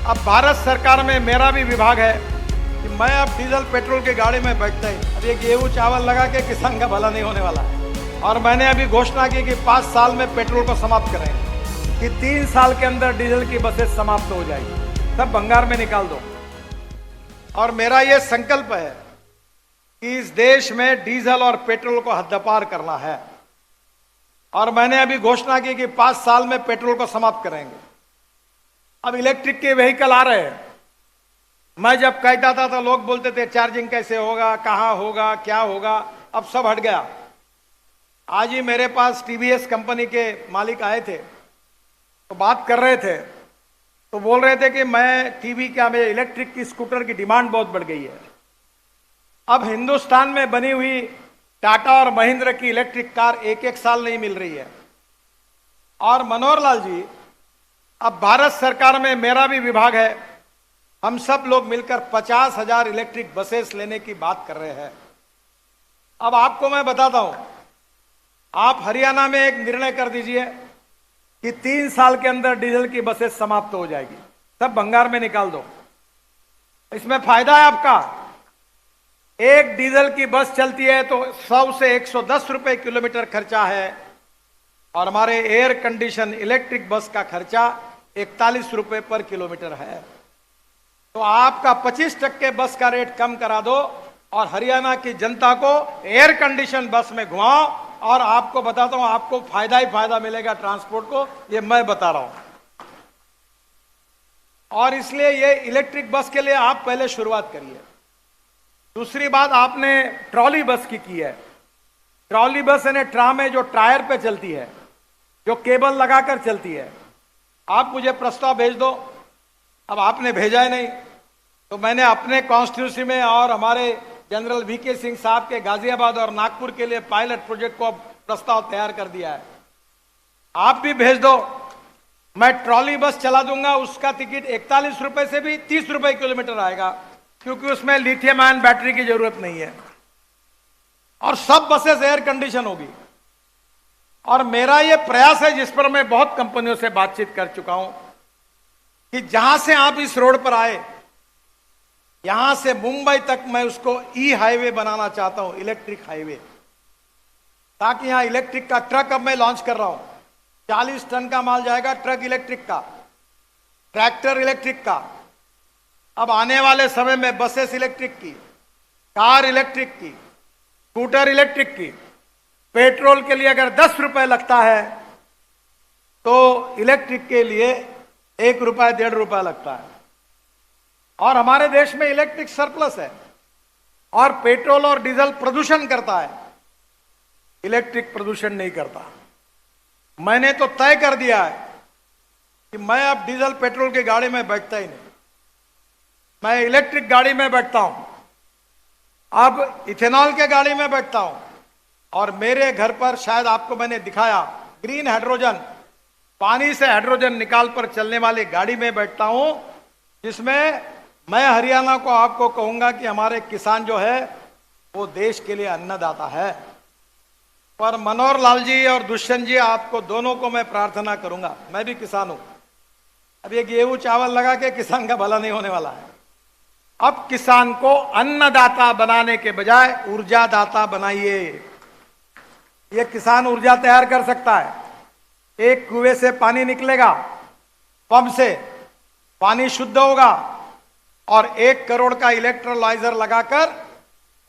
अब भारत सरकार में मेरा भी विभाग है कि मैं अब डीजल पेट्रोल की गाड़ी में बैठता ही। अब ये गेहूं चावल लगा के किसान का भला नहीं होने वाला है। और मैंने अभी घोषणा की कि 5 साल में पेट्रोल को समाप्त करेंगे, कि 3 साल के अंदर डीजल की बसें समाप्त हो जाएगी, सब भंगार में निकाल दो। और मेरा ये संकल्प है कि इस देश में डीजल और पेट्रोल को हद्दपार करना है। और मैंने अभी घोषणा की कि 5 साल में पेट्रोल को समाप्त करेंगे। अब इलेक्ट्रिक के व्हीकल आ रहे हैं। मैं जब कहता था तो लोग बोलते थे चार्जिंग कैसे होगा, कहां होगा, क्या होगा। अब सब हट गया। आज ही मेरे पास टीवीएस कंपनी के मालिक आए थे, तो बात कर रहे थे, तो बोल रहे थे कि मेरे इलेक्ट्रिक की स्कूटर की डिमांड बहुत बढ़ गई है। अब हिंदुस्तान में बनी हुई टाटा और महिंद्रा की इलेक्ट्रिक कार एक साल नहीं मिल रही है। और मनोहर लाल जी, अब भारत सरकार में मेरा भी विभाग है, हम सब लोग मिलकर 50,000 इलेक्ट्रिक बसेस लेने की बात कर रहे हैं। अब आपको मैं बताता हूं, आप हरियाणा में एक निर्णय कर दीजिए कि 3 साल के अंदर डीजल की बसेस समाप्त हो जाएगी, सब भंगार में निकाल दो। इसमें फायदा है आपका। एक डीजल की बस चलती है तो 100 से 110 रुपए किलोमीटर खर्चा है, और हमारे एयर कंडीशन इलेक्ट्रिक बस का खर्चा 41 रुपए पर किलोमीटर है। तो आपका 25% बस का रेट कम करा दो और हरियाणा की जनता को एयर कंडीशन बस में घुमाओ, और आपको बताता हूं आपको फायदा ही फायदा मिलेगा ट्रांसपोर्ट को, ये मैं बता रहा हूं। और इसलिए ये इलेक्ट्रिक बस के लिए आप पहले शुरुआत करिए। दूसरी बात, आपने ट्रॉली बस की है। ट्रॉली बस यानी ट्राम है जो टायर पे चलती है, जो केबल लगाकर चलती है। आप मुझे प्रस्ताव भेज दो। अब आपने भेजा ही नहीं, तो मैंने अपने कॉन्स्टिट्यूंसी में और हमारे जनरल वीके सिंह साहब के गाजियाबाद और नागपुर के लिए पायलट प्रोजेक्ट को प्रस्ताव तैयार कर दिया है। आप भी भेज दो, मैं ट्रॉली बस चला दूंगा। उसका टिकट 41 रुपए से भी 30 रुपए किलोमीटर आएगा, क्योंकि उसमें लिथियम आयन बैटरी की जरूरत नहीं है, और सब बसेस एयर कंडीशन होगी। और मेरा यह प्रयास है, जिस पर मैं बहुत कंपनियों से बातचीत कर चुका हूं, कि जहां से आप इस रोड पर आए, यहां से मुंबई तक मैं उसको ई हाईवे बनाना चाहता हूं, इलेक्ट्रिक हाईवे, ताकि यहां इलेक्ट्रिक का ट्रक अब मैं लॉन्च कर रहा हूं। 40 टन का माल जाएगा ट्रक इलेक्ट्रिक का, ट्रैक्टर इलेक्ट्रिक का। अब आने वाले समय में बसेस इलेक्ट्रिक की, कार इलेक्ट्रिक की, स्कूटर इलेक्ट्रिक की। पेट्रोल के लिए अगर 10 रुपए लगता है, तो इलेक्ट्रिक के लिए 1 रुपए 1.5 रुपए लगता है। और हमारे देश में इलेक्ट्रिक सरप्लस है। और पेट्रोल और डीजल प्रदूषण करता है, इलेक्ट्रिक प्रदूषण नहीं करता। मैंने तो तय कर दिया है कि मैं अब डीजल पेट्रोल की गाड़ी में बैठता ही नहीं, मैं इलेक्ट्रिक गाड़ी में बैठता हूं। अब इथेनॉल के गाड़ी में बैठता हूं। और मेरे घर पर शायद आपको मैंने दिखाया, ग्रीन हाइड्रोजन, पानी से हाइड्रोजन निकाल पर चलने वाली गाड़ी में बैठता हूं, जिसमें मैं हरियाणा को आपको कहूंगा कि हमारे किसान जो है वो देश के लिए अन्नदाता है। पर मनोहर लाल जी और दुष्यंत जी, आपको दोनों को मैं प्रार्थना करूंगा, मैं भी किसान हूं। अब ये गेहूं चावल लगा के किसान का भला नहीं होने वाला है। अब किसान को अन्नदाता बनाने के बजाय ऊर्जादाता बनाइए। ये किसान ऊर्जा तैयार कर सकता है। एक कुएं से पानी निकलेगा, पंप से पानी शुद्ध होगा, और 1 करोड़ का इलेक्ट्रोलाइजर लगाकर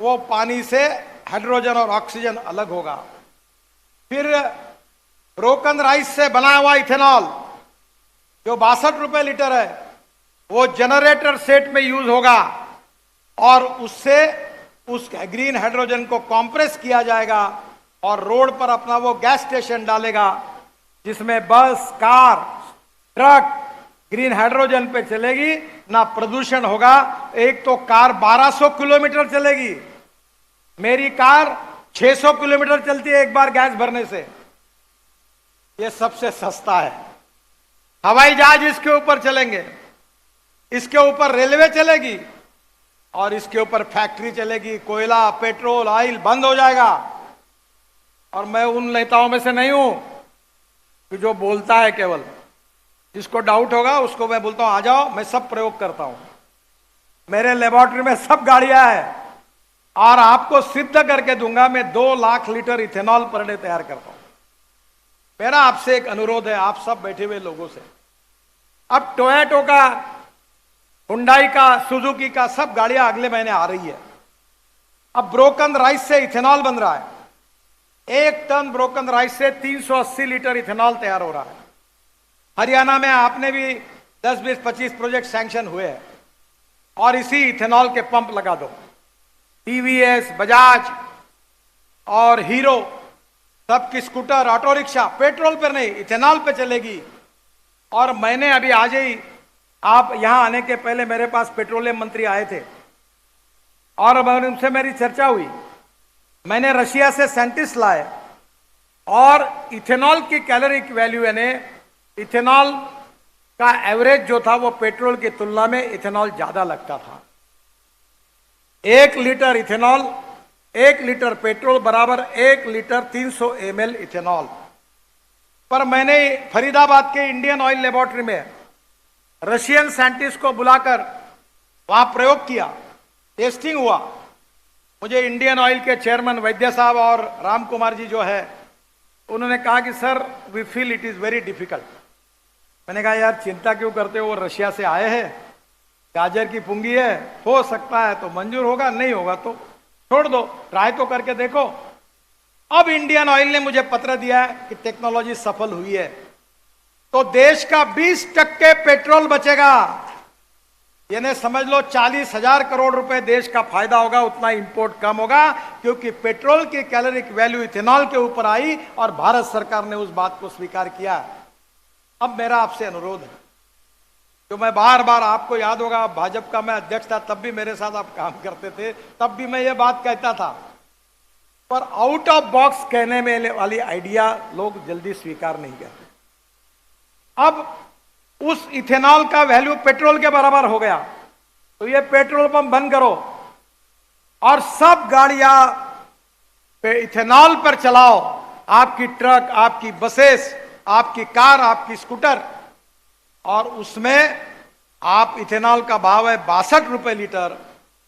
वो पानी से हाइड्रोजन और ऑक्सीजन अलग होगा। फिर ब्रोकन राइस से बना हुआ इथेनॉल जो 62 रुपए लीटर है, वो जनरेटर सेट में यूज होगा, और उससे उस ग्रीन हाइड्रोजन को कंप्रेस किया जाएगा, और रोड पर अपना वो गैस स्टेशन डालेगा, जिसमें बस, कार, ट्रक ग्रीन हाइड्रोजन पे चलेगी, ना प्रदूषण होगा। एक तो कार 1200 किलोमीटर चलेगी, मेरी कार 600 किलोमीटर चलती है एक बार गैस भरने से। ये सबसे सस्ता है। हवाई जहाज इसके ऊपर चलेंगे, इसके ऊपर रेलवे चलेगी, और इसके ऊपर फैक्ट्री चलेगी। कोयला, पेट्रोल, ऑयल बंद हो जाएगा। और मैं उन नेताओं में से नहीं हूं कि जो बोलता है केवल, जिसको डाउट होगा उसको मैं बोलता हूं आ जाओ, मैं सब प्रयोग करता हूं। मेरे लेबोरेटरी में सब गाड़ियां हैं और आपको सिद्ध करके दूंगा मैं 2 lakh litre ethanol per day तैयार करता हूं। मेरा आपसे एक अनुरोध है, आप सब बैठे हुए लोगों से, अब टोयोटो का, हुंडई का, सुजुकी का सब गाड़ियां अगले महीने आ रही है। अब ब्रोकन राइस से इथेनॉल बन रहा है। 1 टन ब्रोकन राइस से 380 लीटर इथेनॉल तैयार हो रहा है। हरियाणा में आपने भी 10, 20, 25 प्रोजेक्ट सैंक्शन हुए हैं और इसी इथेनॉल के पंप लगा दो। टीवीएस, बजाज और हीरो सबकी स्कूटर, ऑटो रिक्शा पेट्रोल पर नहीं इथेनॉल पे चलेगी। और मैंने अभी आज ही, आप यहां आने के पहले मेरे पास पेट्रोलियम मंत्री आए थे और उनसे मेरी चर्चा हुई। मैंने रशिया से साइंटिस्ट लाए और इथेनॉल की कैलोरिक वैल्यू, यानी इथेनॉल का एवरेज जो था वो पेट्रोल की तुलना में इथेनॉल ज्यादा लगता था। 1 लीटर इथेनॉल, 1 लीटर पेट्रोल बराबर 1 लीटर 300 ml इथेनॉल। पर मैंने फरीदाबाद के इंडियन ऑयल लेबोरेटरी में रशियन साइंटिस्ट को बुलाकर वहां प्रयोग किया, टेस्टिंग हुआ। मुझे इंडियन ऑयल के चेयरमैन वैद्य साहब और राम कुमार जी जो है, उन्होंने कहा कि sir we feel it is very difficult. मैंने कहा यार चिंता क्यों करते हो, वो रशिया से आए हैं, गाजर की पुंगी है, हो सकता है तो मंजूर होगा, नहीं होगा तो छोड़ दो, ट्राई तो करके देखो। अब इंडियन ऑयल ने मुझे पत्र दिया है कि टेक्नोलॉजी सफल हुई है तो देश का 20% पेट्रोल बचेगा, यानी समझ लो 40,000 करोड़ रुपए देश का फायदा होगा। उतना इंपोर्ट कम होगा क्योंकि पेट्रोल की कैलोरिक वैल्यू इथेनॉल के ऊपर आई और भारत सरकार ने उस बात को स्वीकार किया। अब मेरा आपसे अनुरोध है, जो मैं बार बार, आपको याद होगा भाजपा का मैं अध्यक्ष था, तब भी मेरे साथ आप काम करते थे, तब भी मैं ये बात कहता था, पर आउट ऑफ बॉक्स कहने में वाली आइडिया लोग जल्दी स्वीकार नहीं करते। अब उस इथेनॉल का वैल्यू पेट्रोल के बराबर हो गया तो ये पेट्रोल पंप बंद करो और सब गाड़ियां पे इथेनॉल पर चलाओ। आपकी ट्रक, आपकी बसेस, आपकी कार, आपकी स्कूटर, और उसमें आप इथेनॉल का भाव है 62 रुपए लीटर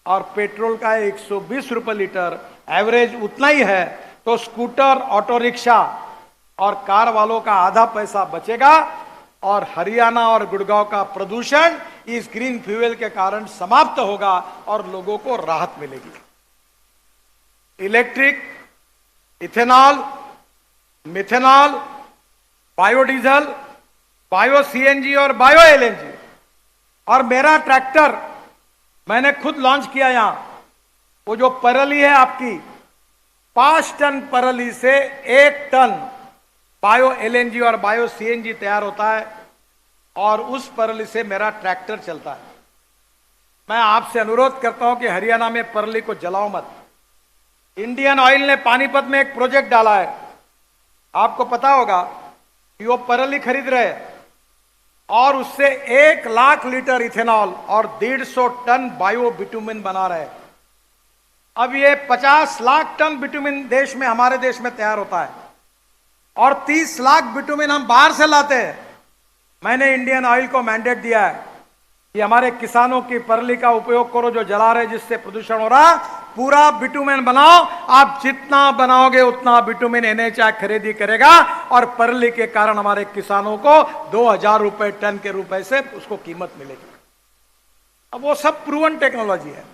और पेट्रोल का 120 रुपए लीटर, एवरेज उतना ही है। तो स्कूटर, ऑटो रिक्शा और कार वालों का आधा पैसा बचेगा और हरियाणा और गुड़गांव का प्रदूषण इस ग्रीन फ्यूल के कारण समाप्त होगा और लोगों को राहत मिलेगी। Electric, ethanol, methanol, biodiesel, bio CNG और बायो एलएनजी। और मेरा ट्रैक्टर मैंने खुद लॉन्च किया यहां, वो जो परली है आपकी, 5 टन परली से 1 टन बायो एलएनजी और बायो सीएनजी तैयार होता है और उस परली से मेरा ट्रैक्टर चलता है। मैं आपसे अनुरोध करता हूं कि हरियाणा में परली को जलाओ मत। इंडियन ऑयल ने पानीपत में एक प्रोजेक्ट डाला है, आपको पता होगा कि वो परली खरीद रहे हैं और उससे 1 लाख लीटर इथेनॉल और 150 टन बायो बिटुमिन बना रहे हैं। अब ये 50 लाख टन बिटुमिन देश में, हमारे देश में तैयार होता है और 30 लाख बिटुमिन हम बाहर से लाते हैं। मैंने इंडियन ऑयल को मैंडेट दिया है कि हमारे किसानों की परली का उपयोग करो जो जला रहे, जिससे प्रदूषण हो रहा, पूरा बिटुमिन बनाओ। आप जितना बनाओगे उतना बिटुमिन एनएचआई खरीदी करेगा और परली के कारण हमारे किसानों को 2000 रुपए टन के रुपए से उसको कीमत मिलेगी। अब वो सब प्रूवन टेक्नोलॉजी है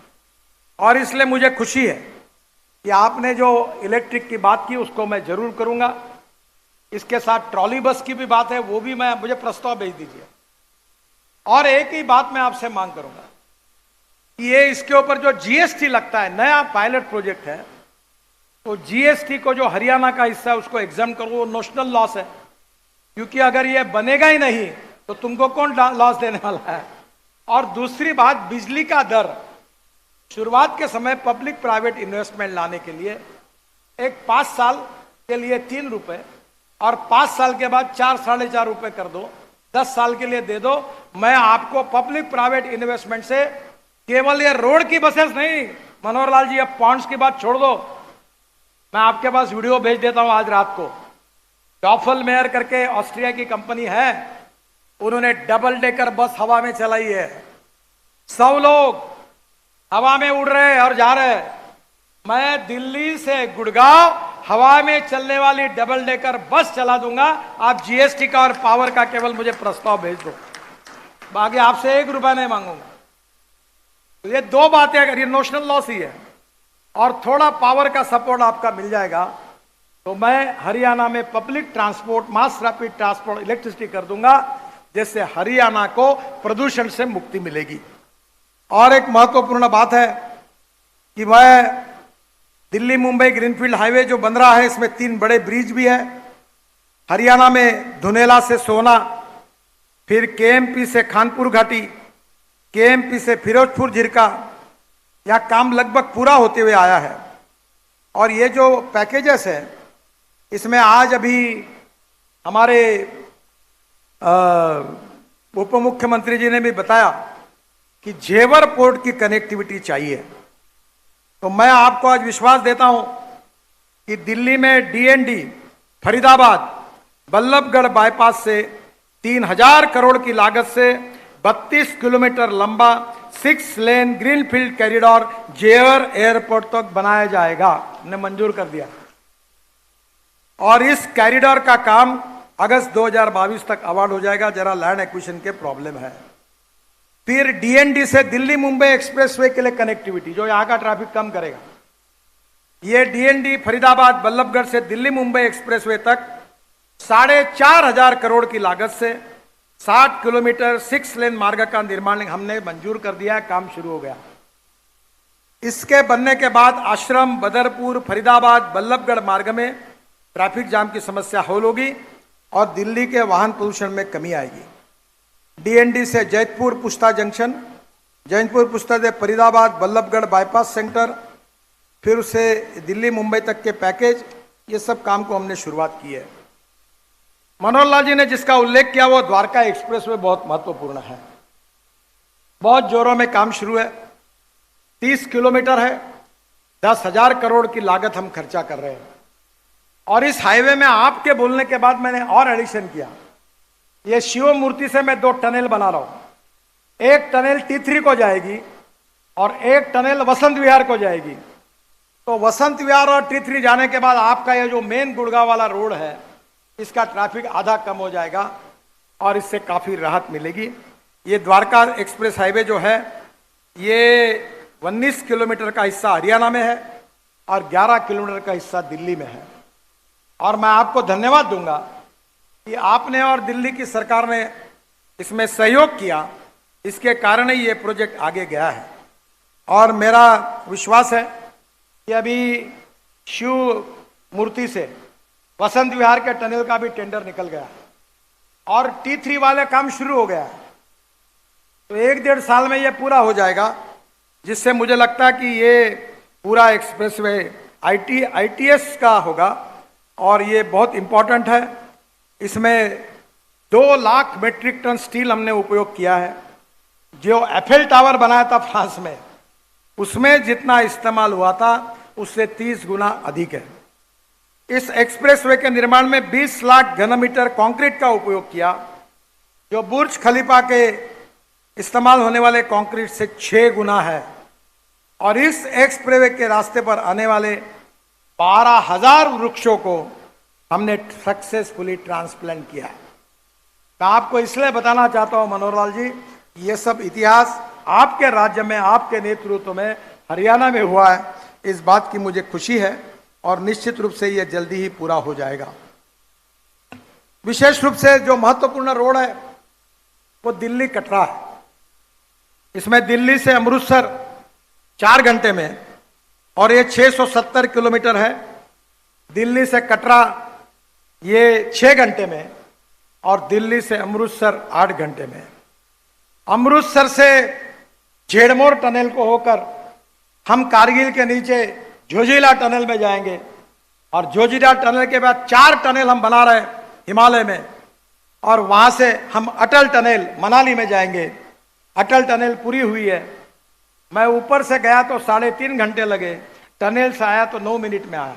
और इसलिए मुझे खुशी है कि आपने जो इलेक्ट्रिक की बात की उसको मैं जरूर करूंगा। इसके साथ ट्रॉली बस की भी बात है, वो भी मुझे प्रस्ताव भेज दीजिए। और एक ही बात मैं आपसे मांग करूंगा कि ये इसके ऊपर जो जीएसटी लगता है, नया पायलट प्रोजेक्ट है, तो जीएसटी को जो हरियाणा का हिस्सा है उसको एग्जाम करो, वो नेशनल लॉस है। क्योंकि अगर ये बनेगा ही नहीं तो तुमको कौन लॉस देने वाला है। और दूसरी बात, बिजली का दर शुरुआत के समय पब्लिक प्राइवेट इन्वेस्टमेंट लाने के लिए एक 5 साल के लिए 3 रुपए और 5 साल के बाद 4, 4.5 रुपए कर दो, 10 साल के लिए दे दो। मैं आपको पब्लिक प्राइवेट इन्वेस्टमेंट से केवल ये रोड की बसेस नहीं, मनोहर लाल जी अब पॉन्ड्स की बात छोड़ दो, मैं आपके पास वीडियो भेज देता हूं आज रात को। डॉफल मेयर करके ऑस्ट्रिया की कंपनी है, उन्होंने डबल डेकर बस हवा में चलाई है। 100 लोग हवा में उड़ रहे हैं और जा रहे हैं। मैं दिल्ली से गुड़गांव हवा में चलने वाली डबल डेकर बस चला दूंगा। आप जीएसटी का और पावर का केवल मुझे प्रस्ताव भेज दो, बाकी आपसे 1 रुपया नहीं मांगूंगा। तो ये 2 बातें अगर ये नोशनल लॉस ही है और थोड़ा पावर का सपोर्ट आपका मिल जाएगा तो मैं हरियाणा में public transport, mass rapid transport, electricity कर दूंगा, जिससे हरियाणा को प्रदूषण से मुक्ति मिलेगी। और एक महत्वपूर्ण बात है कि मैं दिल्ली मुंबई ग्रीनफील्ड हाईवे जो बन रहा है, इसमें 3 बड़े ब्रिज भी है। हरियाणा में धुनेला से सोना, फिर केएमपी से खानपुर घाटी, केएमपी से फिरोजपुर झिरका, यह काम लगभग पूरा होते हुए आया है। और ये जो पैकेजेस है, इसमें आज अभी हमारे उप मुख्यमंत्री जी ने भी बताया कि जेवर पोर्ट की कनेक्टिविटी चाहिए। तो मैं आपको आज विश्वास देता हूं कि दिल्ली में डीएनडी फरीदाबाद बल्लभगढ़ बाईपास से 3000 करोड़ की लागत से 32 किलोमीटर लंबा 6 लेन ग्रीनफील्ड कॉरिडोर जेवर एयरपोर्ट तक बनाया जाएगा, हमने मंजूर कर दिया। और इस कॉरिडोर का काम अगस्त 2022 तक अवार्ड हो जाएगा। जरा लैंड एक्विजिशन के प्रॉब्लम है। फिर डीएनडी से दिल्ली मुंबई एक्सप्रेसवे के लिए कनेक्टिविटी, जो यहां का ट्रैफिक कम करेगा। ये डीएनडी फरीदाबाद बल्लभगढ़ से दिल्ली मुंबई एक्सप्रेसवे तक 4,500 करोड़ की लागत से 60 किलोमीटर 6 लेन मार्ग का निर्माण हमने मंजूर कर दिया है, काम शुरू हो गया। इसके बनने के बाद आश्रम, बदरपुर, फरीदाबाद, बल्लभगढ़ मार्ग में ट्रैफिक जाम की समस्या हल होगी और दिल्ली के वाहन प्रदूषण में कमी आएगी। डीएनडी से जैतपुर पुस्ता जंक्शन, जैनपुर पुस्ता से फरीदाबाद बल्लभगढ़ बाईपास सेंटर, फिर उसे दिल्ली मुंबई तक के पैकेज, ये सब काम को हमने शुरुआत की है। मनोहर लाल जी ने जिसका उल्लेख किया वो द्वारका एक्सप्रेसवे बहुत महत्वपूर्ण है। बहुत जोरों में काम शुरू है। 30 किलोमीटर है, 10,000 करोड़ की लागत हम खर्चा कर रहे हैं। और इस हाईवे में आपके बोलने के बाद मैंने और एडिशन किया। ये शिव मूर्ति से मैं 2 टनल बना रहा हूं। एक टनल T3 को जाएगी और एक टनल वसंत विहार को जाएगी। तो वसंत विहार और T3 जाने के बाद आपका ये जो मेन गुड़गांव वाला रोड है, इसका ट्रैफिक आधा कम हो जाएगा और इससे काफी राहत मिलेगी। ये द्वारका एक्सप्रेस हाईवे जो है, ये 19 किलोमीटर का हिस्सा हरियाणा में है और 11 किलोमीटर का हिस्सा दिल्ली में है। और मैं आपको धन्यवाद दूंगा कि आपने और दिल्ली की सरकार ने इसमें सहयोग किया, इसके कारण ही ये प्रोजेक्ट आगे गया है। और मेरा विश्वास है कि अभी शिव मूर्ति से वसंत विहार के टनल का भी टेंडर निकल गया और T3 वाले काम शुरू हो गया है। तो 1-1.5 साल में ये पूरा हो जाएगा, जिससे मुझे लगता है कि ये पूरा एक्सप्रेसवे ITS का होगा और ये बहुत इंपॉर्टेंट है। इसमें 2 लाख मेट्रिक टन स्टील हमने उपयोग किया है। जो एफेल टावर बनाया था फ्रांस में, उसमें जितना इस्तेमाल हुआ था उससे 30 गुना अधिक है। इस एक्सप्रेसवे के निर्माण में 20 लाख घनमीटर कंक्रीट का उपयोग किया, जो बुर्ज खलीफा के इस्तेमाल होने वाले कंक्रीट से 6 गुना है। और इस एक्सप्रेसवे के रास्ते पर आने वाले 12,000 वृक्षों को हमने सक्सेसफुली ट्रांसप्लांट किया है। मैं आपको इसलिए बताना चाहता हूं मनोहर लाल जी, ये सब इतिहास आपके राज्य में, आपके नेतृत्व में हरियाणा में हुआ है। इस बात की मुझे खुशी है और निश्चित रूप से यह जल्दी ही पूरा हो जाएगा। विशेष रूप से जो महत्वपूर्ण रोड है वो दिल्ली कटरा है। इसमें दिल्ली से अमृतसर 4 घंटे में और ये 670 किलोमीटर है। दिल्ली से कटरा ये 6 घंटे में और दिल्ली से अमृतसर 8 घंटे में। अमृतसर से झेड़मोर टनल को होकर हम कारगिल के नीचे जोजिला टनल में जाएंगे और जोजिला टनल के बाद 4 टनल हम बना रहे हैं हिमालय में, और वहां से हम अटल टनल मनाली में जाएंगे। अटल टनल पूरी हुई है। मैं ऊपर से गया तो 3.5 घंटे लगे, टनल से आया तो 9 मिनट में आया।